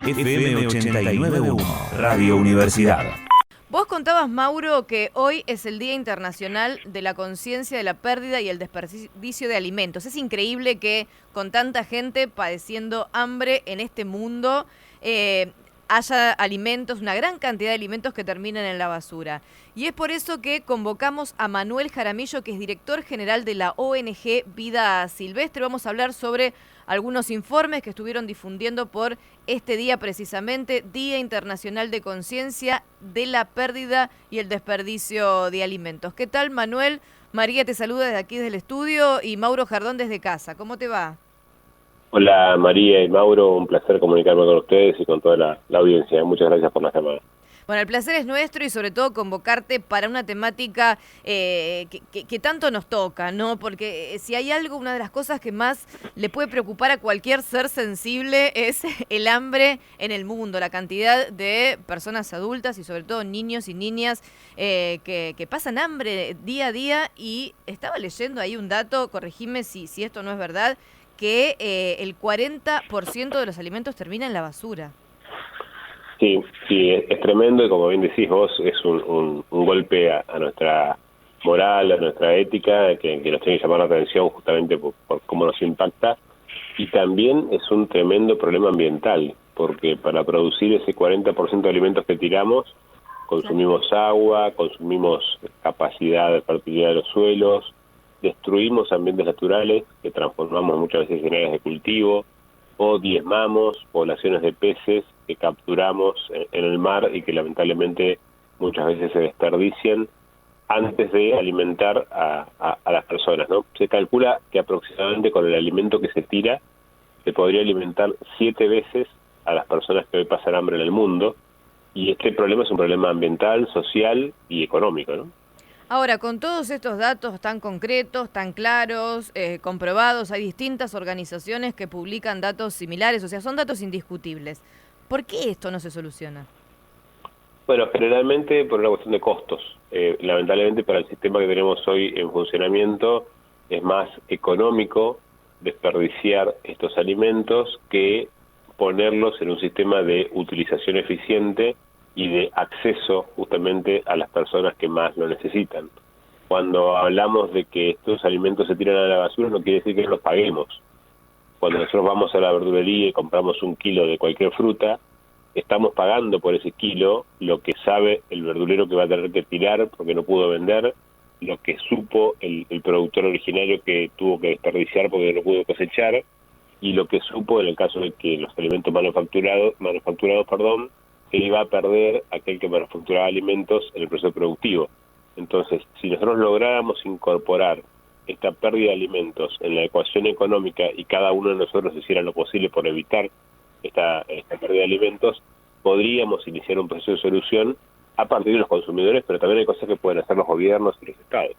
FM 89.1, Radio Universidad. Vos contabas, Mauro, que hoy es el Día Internacional de la Conciencia de la Pérdida y el Desperdicio de Alimentos. Es increíble que con tanta gente padeciendo hambre en este mundo haya alimentos, una gran cantidad de alimentos que terminan en la basura. Y es por eso que convocamos a Manuel Jaramillo, que es director general de la ONG Vida Silvestre. Vamos a hablar sobre algunos informes que estuvieron difundiendo por este día precisamente, Día Internacional de Conciencia de la Pérdida y el Desperdicio de Alimentos. ¿Qué tal, Manuel? María te saluda desde aquí, desde el estudio, y Mauro Jardón desde casa. ¿Cómo te va? Hola María y Mauro, un placer comunicarme con ustedes y con toda la audiencia. Muchas gracias por la llamada. Bueno, el placer es nuestro y sobre todo convocarte para una temática que tanto nos toca, ¿no? Porque si hay algo, una de las cosas que más le puede preocupar a cualquier ser sensible es el hambre en el mundo, la cantidad de personas adultas y sobre todo niños y niñas que pasan hambre día a día. Y estaba leyendo ahí un dato, corregime si esto no es verdad, que el 40% de los alimentos termina en la basura. Sí, es tremendo y como bien decís vos, es un golpe a nuestra moral, a nuestra ética, que nos tiene que llamar la atención justamente por cómo nos impacta. Y también es un tremendo problema ambiental, porque para producir ese 40% de alimentos que tiramos, consumimos agua, consumimos capacidad de fertilidad de los suelos, destruimos ambientes naturales que transformamos muchas veces en áreas de cultivo, o diezmamos poblaciones de peces que capturamos en el mar y que lamentablemente muchas veces se desperdician antes de alimentar a las personas, ¿no? Se calcula que aproximadamente con el alimento que se tira se podría alimentar 7 veces a las personas que hoy pasan hambre en el mundo, y este problema es un problema ambiental, social y económico, ¿no? Ahora, con todos estos datos tan concretos, tan claros, comprobados, hay distintas organizaciones que publican datos similares, o sea, son datos indiscutibles. ¿Por qué esto no se soluciona? Bueno, generalmente por una cuestión de costos. Lamentablemente para el sistema que tenemos hoy en funcionamiento es más económico desperdiciar estos alimentos que ponerlos en un sistema de utilización eficiente y de acceso justamente a las personas que más lo necesitan. Cuando hablamos de que estos alimentos se tiran a la basura, no quiere decir que no los paguemos. Cuando nosotros vamos a la verdulería y compramos un kilo de cualquier fruta, estamos pagando por ese kilo lo que sabe el verdulero que va a tener que tirar porque no pudo vender, lo que supo el productor originario que tuvo que desperdiciar porque no pudo cosechar, y lo que supo en el caso de que los alimentos manufacturados, que iba a perder aquel que manufacturaba alimentos en el proceso productivo. Entonces, si nosotros lográramos incorporar esta pérdida de alimentos en la ecuación económica y cada uno de nosotros hiciera lo posible por evitar esta pérdida de alimentos, podríamos iniciar un proceso de solución a partir de los consumidores, pero también hay cosas que pueden hacer los gobiernos y los estados.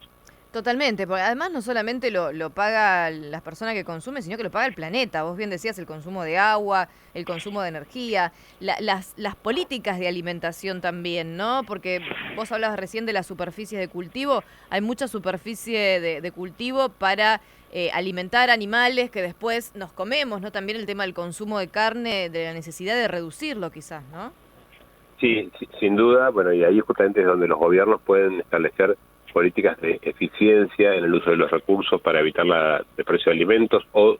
Totalmente, porque además no solamente lo paga las personas que consumen, sino que lo paga el planeta. Vos bien decías, el consumo de agua, el consumo de energía, las políticas de alimentación también, ¿no? Porque vos hablabas recién de las superficies de cultivo. Hay mucha superficie de cultivo para alimentar animales que después nos comemos, ¿no? También el tema del consumo de carne, de la necesidad de reducirlo quizás, ¿no? Sí, sin duda, bueno, y ahí justamente es donde los gobiernos pueden establecer políticas de eficiencia en el uso de los recursos para evitar el precio de alimentos o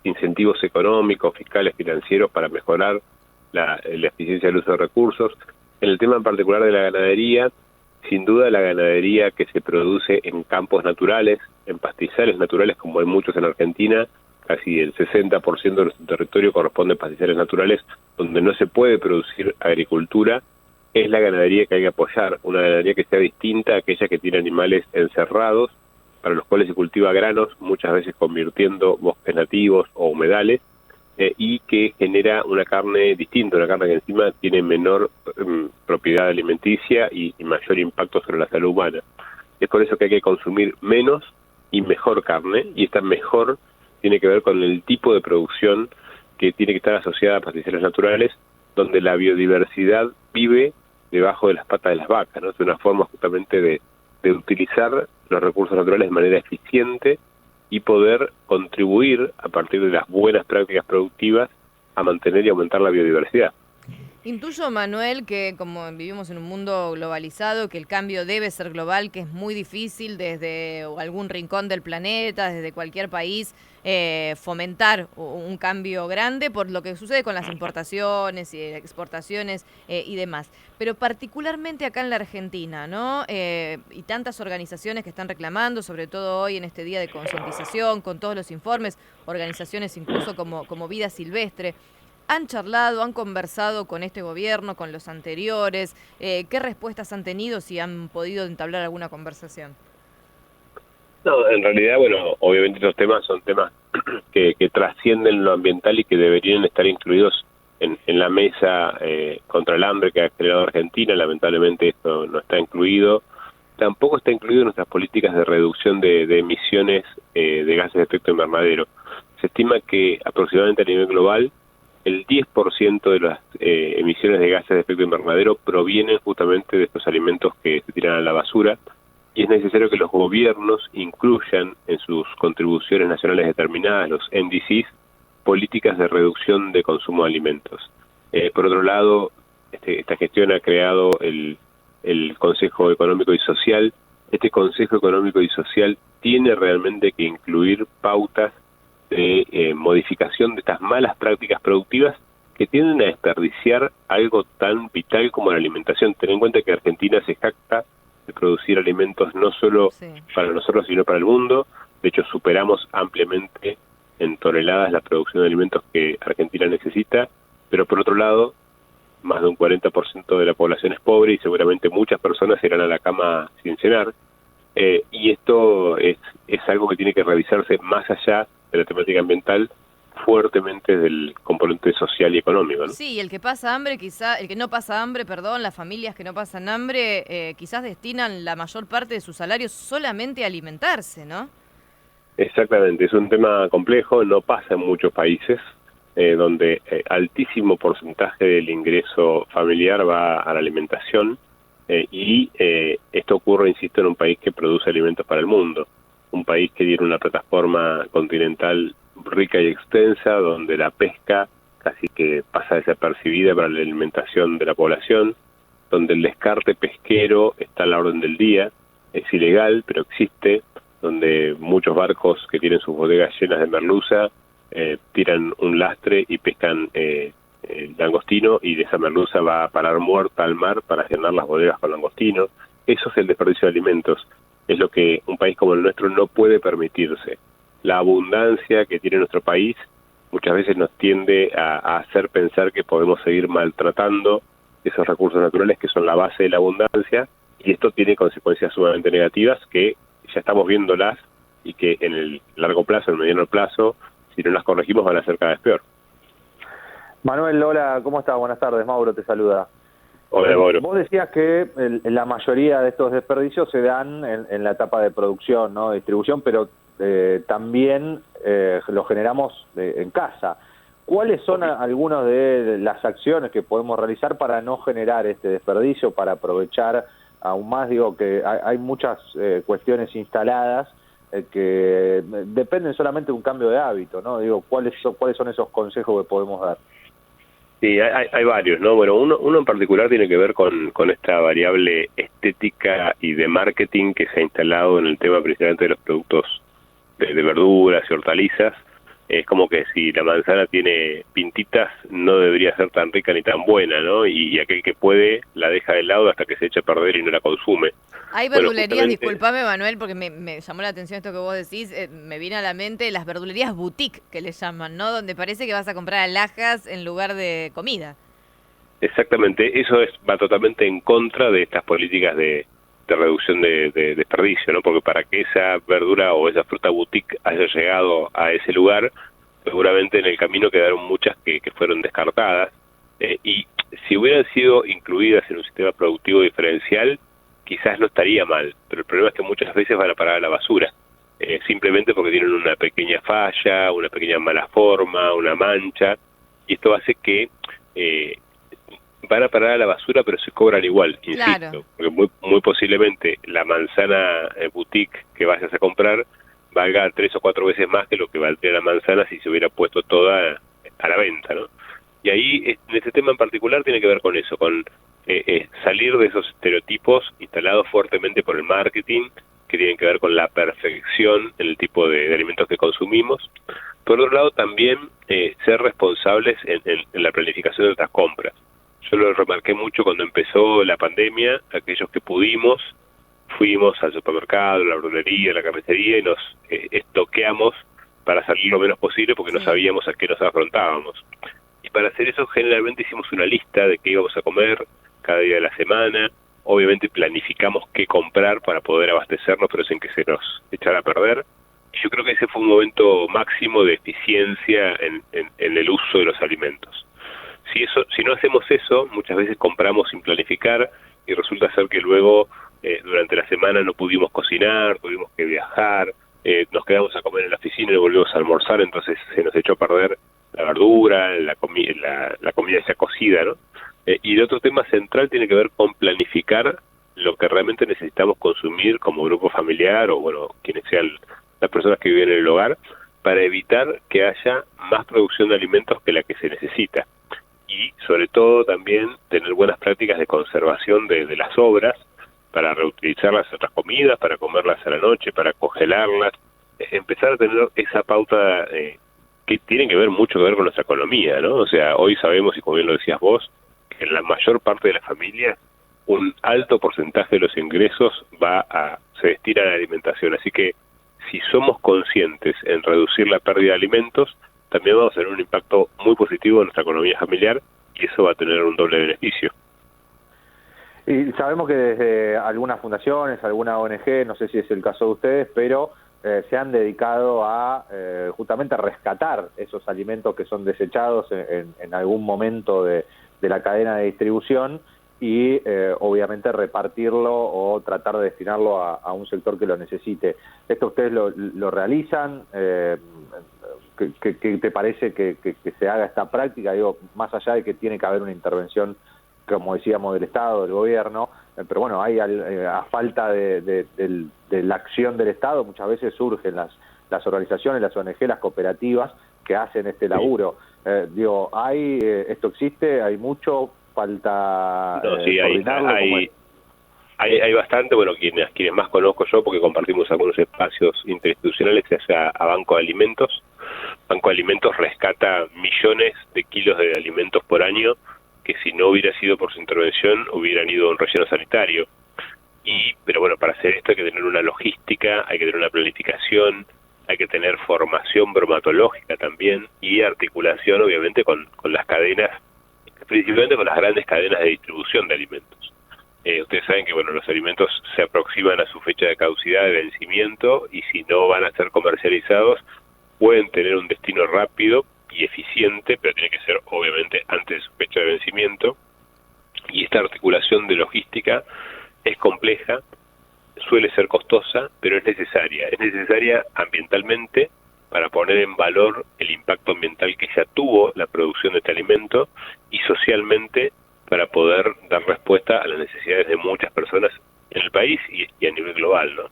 incentivos económicos, fiscales, financieros para mejorar la eficiencia del uso de recursos. En el tema en particular de la ganadería, sin duda la ganadería que se produce en campos naturales, en pastizales naturales como hay muchos en Argentina, casi el 60% de nuestro territorio corresponde a pastizales naturales donde no se puede producir agricultura, es la ganadería que hay que apoyar, una ganadería que sea distinta a aquella que tiene animales encerrados, para los cuales se cultiva granos, muchas veces convirtiendo bosques nativos o humedales, y que genera una carne distinta, una carne que encima tiene menor propiedad alimenticia y mayor impacto sobre la salud humana. Es por eso que hay que consumir menos y mejor carne, y esta mejor tiene que ver con el tipo de producción que tiene que estar asociada a pastizales naturales, donde la biodiversidad vive debajo de las patas de las vacas, ¿no? Es una forma justamente de utilizar los recursos naturales de manera eficiente y poder contribuir a partir de las buenas prácticas productivas a mantener y aumentar la biodiversidad. Intuyo, Manuel, que como vivimos en un mundo globalizado, que el cambio debe ser global, que es muy difícil desde algún rincón del planeta, desde cualquier país, fomentar un cambio grande por lo que sucede con las importaciones y exportaciones y demás. Pero particularmente acá en la Argentina, ¿no? Y tantas organizaciones que están reclamando, sobre todo hoy en este día de concientización, con todos los informes, organizaciones incluso como Vida Silvestre. ¿Han charlado, han conversado con este gobierno, con los anteriores? ¿Qué respuestas han tenido, si han podido entablar alguna conversación? No, en realidad, bueno, obviamente estos temas son temas que trascienden lo ambiental y que deberían estar incluidos en la mesa contra el hambre que ha creado Argentina. Lamentablemente esto no está incluido. Tampoco está incluido en nuestras políticas de reducción de emisiones de gases de efecto invernadero. Se estima que aproximadamente a nivel global el 10% de las emisiones de gases de efecto invernadero provienen justamente de estos alimentos que se tiran a la basura, y es necesario que los gobiernos incluyan en sus contribuciones nacionales determinadas, los NDCs, políticas de reducción de consumo de alimentos. Por otro lado, esta gestión ha creado el Consejo Económico y Social. Este Consejo Económico y Social tiene realmente que incluir pautas de modificación de estas malas prácticas productivas que tienden a desperdiciar algo tan vital como la alimentación. Ten en cuenta que Argentina se jacta de producir alimentos no solo para nosotros, sino para el mundo. De hecho, superamos ampliamente en toneladas la producción de alimentos que Argentina necesita, pero por otro lado, más de un 40% de la población es pobre y seguramente muchas personas irán a la cama sin cenar. Y esto es algo que tiene que revisarse más allá de la temática ambiental, fuertemente del componente social y económico, ¿no? Sí, el que pasa hambre, el que no pasa hambre, perdón, las familias que no pasan hambre, quizás destinan la mayor parte de sus salarios solamente a alimentarse, ¿no? Exactamente, es un tema complejo, no pasa en muchos países, donde altísimo porcentaje del ingreso familiar va a la alimentación, y esto ocurre, insisto, en un país que produce alimentos para el mundo. Un país que tiene una plataforma continental rica y extensa, donde la pesca casi que pasa desapercibida para la alimentación de la población, donde el descarte pesquero está a la orden del día, es ilegal, pero existe, donde muchos barcos que tienen sus bodegas llenas de merluza tiran un lastre y pescan langostino, y de esa merluza va a parar muerta al mar para llenar las bodegas con langostino. Eso es el desperdicio de alimentos. Es lo que un país como el nuestro no puede permitirse. La abundancia que tiene nuestro país muchas veces nos tiende a hacer pensar que podemos seguir maltratando esos recursos naturales que son la base de la abundancia, y esto tiene consecuencias sumamente negativas que ya estamos viéndolas y que en el largo plazo, en el mediano plazo, si no las corregimos, van a ser cada vez peor. Manuel, hola, ¿cómo estás? Buenas tardes, Mauro te saluda. Hola, Mauro. Vos decías que la mayoría de estos desperdicios se dan en la etapa de producción, ¿no? Distribución, pero también lo generamos en casa. ¿Cuáles son algunas de las acciones que podemos realizar para no generar este desperdicio, para aprovechar aún más? Digo que hay muchas cuestiones instaladas que dependen solamente de un cambio de hábito, ¿no? Digo, ¿cuáles son esos consejos que podemos dar? Sí, hay varios, ¿no? Bueno, uno en particular tiene que ver con esta variable estética y de marketing que se ha instalado en el tema principalmente de los productos de verduras y hortalizas. Es como que si la manzana tiene pintitas, no debería ser tan rica ni tan buena, ¿no? Y aquel que puede la deja de lado hasta que se eche a perder y no la consume. Hay verdulerías, discúlpame, Manuel, porque me llamó la atención esto que vos decís, me viene a la mente las verdulerías boutique, que le llaman, ¿no? Donde parece que vas a comprar alhajas en lugar de comida. Exactamente, eso va totalmente en contra de estas políticas de reducción de desperdicio, ¿no? Porque para que esa verdura o esa fruta boutique haya llegado a ese lugar, seguramente en el camino quedaron muchas que fueron descartadas, y si hubieran sido incluidas en un sistema productivo diferencial, quizás no estaría mal, pero el problema es que muchas veces van a parar a la basura, simplemente porque tienen una pequeña falla, una pequeña mala forma, una mancha, y esto hace que van a parar a la basura, pero se cobran igual, insisto, claro. Porque muy posiblemente la manzana boutique que vayas a comprar valga 3 o 4 veces más que lo que valdría la manzana si se hubiera puesto toda a la venta, ¿no? Y ahí, en este tema en particular, tiene que ver con eso, con salir de esos estereotipos instalados fuertemente por el marketing, que tienen que ver con la perfección en el tipo de alimentos que consumimos. Por otro lado, también ser responsables en la planificación de nuestras compras. Yo lo remarqué mucho cuando empezó la pandemia, aquellos que pudimos, fuimos al supermercado, a la verdulería, a la carnicería y nos estoqueamos para salir lo menos posible porque no sabíamos a qué nos afrontábamos. Y para hacer eso generalmente hicimos una lista de qué íbamos a comer cada día de la semana. Obviamente planificamos qué comprar para poder abastecernos, pero sin que se nos echara a perder. Y yo creo que ese fue un momento máximo de eficiencia en el uso de los alimentos. Si no hacemos eso, muchas veces compramos sin planificar y resulta ser que luego durante la semana no pudimos cocinar, tuvimos que viajar, nos quedamos a comer en la oficina y volvimos a almorzar, entonces se nos echó a perder la verdura, la comida ya cocida, ¿no? Y el otro tema central tiene que ver con planificar lo que realmente necesitamos consumir como grupo familiar o, bueno, quienes sean las personas que viven en el hogar, para evitar que haya más producción de alimentos que la que se necesita. Y, sobre todo, también tener buenas prácticas de conservación de las sobras para reutilizarlas en otras comidas, para comerlas a la noche, para congelarlas. Empezar a tener esa pauta que tiene que ver mucho que ver con nuestra economía, ¿no? O sea, hoy sabemos, y como bien lo decías vos, que en la mayor parte de las familias un alto porcentaje de los ingresos se destina a la alimentación. Así que si somos conscientes en reducir la pérdida de alimentos, también vamos a tener un impacto muy positivo en nuestra economía familiar y eso va a tener un doble beneficio. Y sabemos que desde algunas fundaciones, alguna ONG, no sé si es el caso de ustedes, pero se han dedicado a justamente a rescatar esos alimentos que son desechados en algún momento de la cadena de distribución y obviamente repartirlo o tratar de destinarlo a un sector que lo necesite. ¿Esto ustedes lo realizan? ¿Qué te parece que se haga esta práctica? Digo, más allá de que tiene que haber una intervención, como decíamos, del Estado, del gobierno, pero bueno, hay a falta de la acción del Estado, muchas veces surgen las organizaciones, las ONG, las cooperativas que hacen este laburo. Digo, ¿esto existe? ¿Hay mucho? ¿Falta coordinarlo? Hay bastante, bueno, quienes más conozco yo, porque compartimos algunos espacios interinstitucionales, ya sea a Banco de Alimentos. Banco de Alimentos rescata millones de kilos de alimentos por año que si no hubiera sido por su intervención hubieran ido a un relleno sanitario. Pero bueno, para hacer esto hay que tener una logística, hay que tener una planificación, hay que tener formación bromatológica también y articulación obviamente con las cadenas, principalmente con las grandes cadenas de distribución de alimentos. Ustedes saben que bueno, los alimentos se aproximan a su fecha de caducidad, de vencimiento, y si no van a ser comercializados pueden tener un destino rápido y eficiente, pero tiene que ser obviamente antes de su fecha de vencimiento. Y esta articulación de logística es compleja, suele ser costosa, pero es necesaria ambientalmente para poner en valor el impacto ambiental que ya tuvo la producción de este alimento y socialmente para poder dar respuesta a las necesidades de muchas personas en el país y a nivel global, ¿no?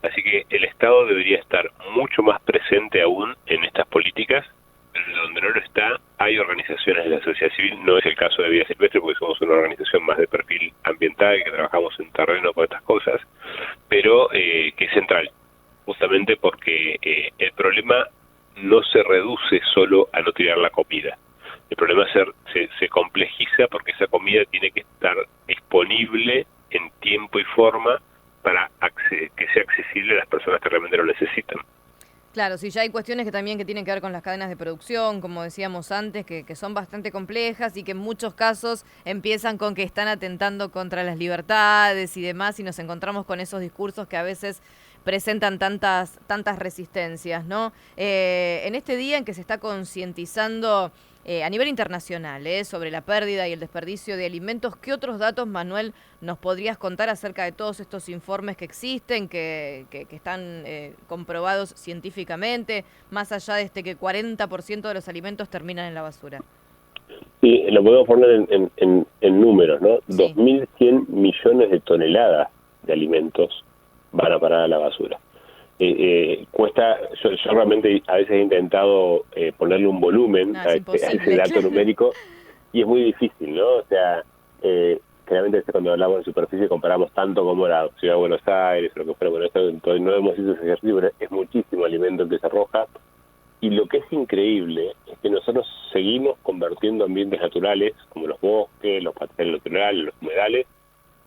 Así que el Estado debería estar mucho más presente aún en estas políticas, pero donde no lo está, hay organizaciones de la sociedad civil, no es el caso de Vida Silvestre porque somos una organización más de perfil ambiental, que trabajamos en terreno con estas cosas, pero que es central, justamente porque el problema no se reduce solo a no tirar la comida. El problema se complejiza porque esa comida tiene que estar disponible en tiempo y forma para que sea accesible a las personas que realmente lo necesitan. Claro, sí, ya hay cuestiones que también tienen que ver con las cadenas de producción, como decíamos antes, que son bastante complejas y que en muchos casos empiezan con que están atentando contra las libertades y demás, y nos encontramos con esos discursos que a veces presentan tantas resistencias, ¿no? En este día en que se está concientizando a nivel internacional sobre la pérdida y el desperdicio de alimentos, ¿qué otros datos, Manuel, nos podrías contar acerca de todos estos informes que existen, que están comprobados científicamente, más allá de que 40% de los alimentos terminan en la basura? Sí, lo podemos poner en números, ¿no? Sí. 2.100 millones de toneladas de alimentos van a parar a la basura. cuesta, yo realmente a veces he intentado ponerle un volumen a ese dato numérico y es muy difícil, ¿no? O sea, generalmente cuando hablamos de superficie comparamos tanto como la Ciudad de Buenos Aires, lo que fuera, bueno, esto no hemos hecho ese ejercicio, pero es muchísimo alimento que se arroja. Y lo que es increíble es que nosotros seguimos convirtiendo ambientes naturales, como los bosques, los pastizales naturales, los humedales,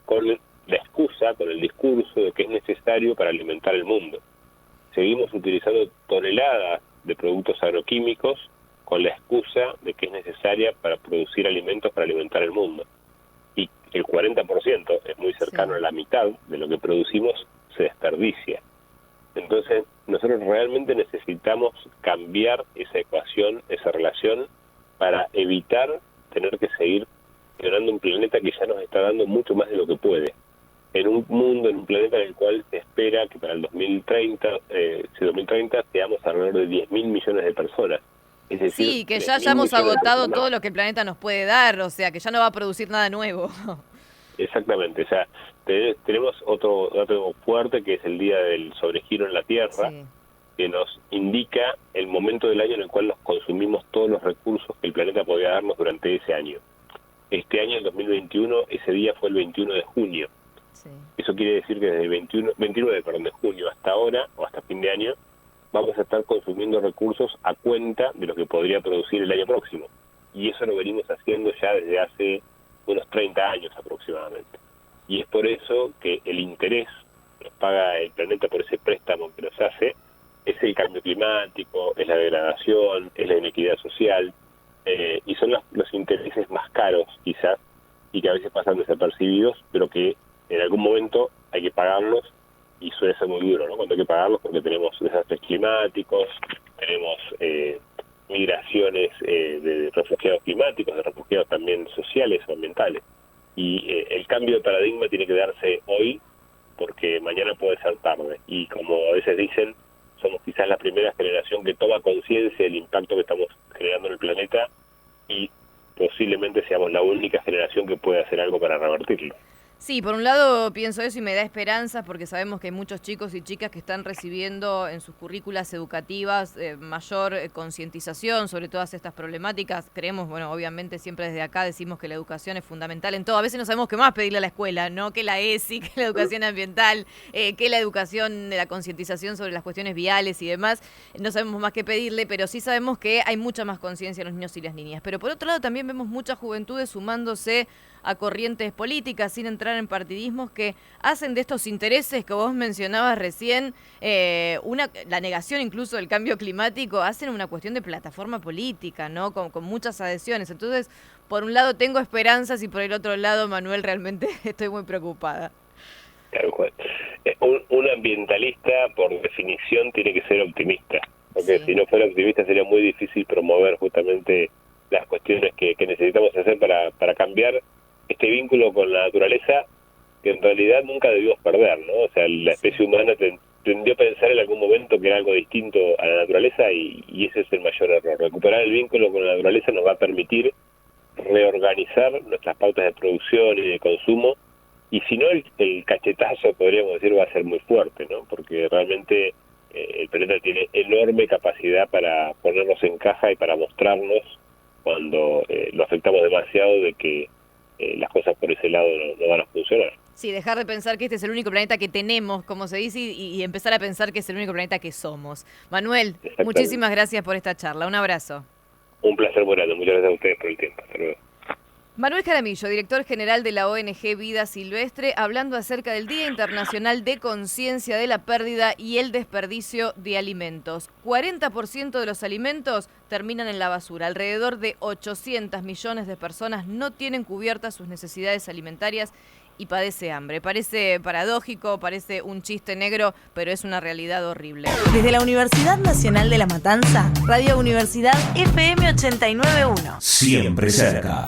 con la excusa, con el discurso de que es necesario para alimentar el mundo. Seguimos utilizando toneladas de productos agroquímicos con la excusa de que es necesaria para producir alimentos para alimentar el mundo. Y el 40%, es muy cercano a la mitad de lo que producimos, se desperdicia. Entonces, nosotros realmente necesitamos cambiar esa ecuación, esa relación, para evitar tener que seguir generando un planeta que ya nos está dando mucho más de lo que puede. En un mundo, en un planeta en el cual se espera que para el 2030 seamos alrededor de 10.000 millones de personas. Es decir, sí, que ya hayamos agotado todo lo que el planeta nos puede dar, o sea, que ya no va a producir nada nuevo. Exactamente, o sea, tenemos otro dato fuerte que es el día del sobregiro en la Tierra, sí, que nos indica el momento del año en el cual nos consumimos todos los recursos que el planeta podía darnos durante ese año. Este año, el 2021, ese día fue el 21 de junio. Sí. Eso quiere decir que desde el 29 de junio hasta ahora, o hasta fin de año, vamos a estar consumiendo recursos a cuenta de lo que podría producir el año próximo. Y eso lo venimos haciendo ya desde hace unos 30 años aproximadamente. Y es por eso que el interés que nos paga el planeta por ese préstamo que nos hace es el cambio climático, es la degradación, es la inequidad social, y son los intereses más caros quizás, y que a veces pasan desapercibidos, pero que en algún momento hay que pagarlos, y suele ser muy duro, ¿no? Cuando hay que pagarlos, porque tenemos desastres climáticos, tenemos migraciones de refugiados climáticos, de refugiados también sociales o ambientales. Y el cambio de paradigma tiene que darse hoy, porque mañana puede ser tarde. Y como a veces dicen, somos quizás la primera generación que toma conciencia del impacto que estamos generando en el planeta, y posiblemente seamos la única generación que puede hacer algo para revertirlo. Sí, por un lado pienso eso y me da esperanzas porque sabemos que hay muchos chicos y chicas que están recibiendo en sus currículas educativas mayor concientización sobre todas estas problemáticas. Creemos, bueno, obviamente siempre desde acá decimos que la educación es fundamental en todo. A veces no sabemos qué más pedirle a la escuela, ¿no? Que la ESI, que la educación ambiental, que la educación de la concientización sobre las cuestiones viales y demás. No sabemos más qué pedirle, pero sí sabemos que hay mucha más conciencia en los niños y las niñas. Pero por otro lado también vemos muchas juventudes sumándose a corrientes políticas sin entrar en partidismos que hacen de estos intereses que vos mencionabas recién, la negación incluso del cambio climático, hacen una cuestión de plataforma política, ¿no? Con muchas adhesiones. Entonces, por un lado tengo esperanzas y por el otro lado, Manuel, realmente estoy muy preocupada. Claro, un ambientalista, por definición, tiene que ser optimista, porque sí, si no fuera optimista sería muy difícil promover justamente las cuestiones que necesitamos hacer para cambiar este vínculo con la naturaleza, que en realidad nunca debimos perder, ¿no? O sea, la especie humana tendió a pensar en algún momento que era algo distinto a la naturaleza, y ese es el mayor error. Recuperar el vínculo con la naturaleza nos va a permitir reorganizar nuestras pautas de producción y de consumo, y si no, el cachetazo, podríamos decir, va a ser muy fuerte, ¿no? Porque realmente el planeta tiene enorme capacidad para ponernos en caja y para mostrarnos cuando lo afectamos demasiado de que las cosas por ese lado no van a funcionar. Sí, dejar de pensar que este es el único planeta que tenemos, como se dice, y empezar a pensar que es el único planeta que somos. Manuel, muchísimas gracias por esta charla. Un abrazo. Un placer muy grande. Muchas gracias a ustedes por el tiempo. Hasta luego. Manuel Jaramillo, director general de la ONG Vida Silvestre, hablando acerca del Día Internacional de Conciencia de la Pérdida y el Desperdicio de Alimentos. 40% de los alimentos terminan en la basura. Alrededor de 800 millones de personas no tienen cubiertas sus necesidades alimentarias y padece hambre. Parece paradójico, parece un chiste negro, pero es una realidad horrible. Desde la Universidad Nacional de La Matanza, Radio Universidad FM 89.1. Siempre cerca.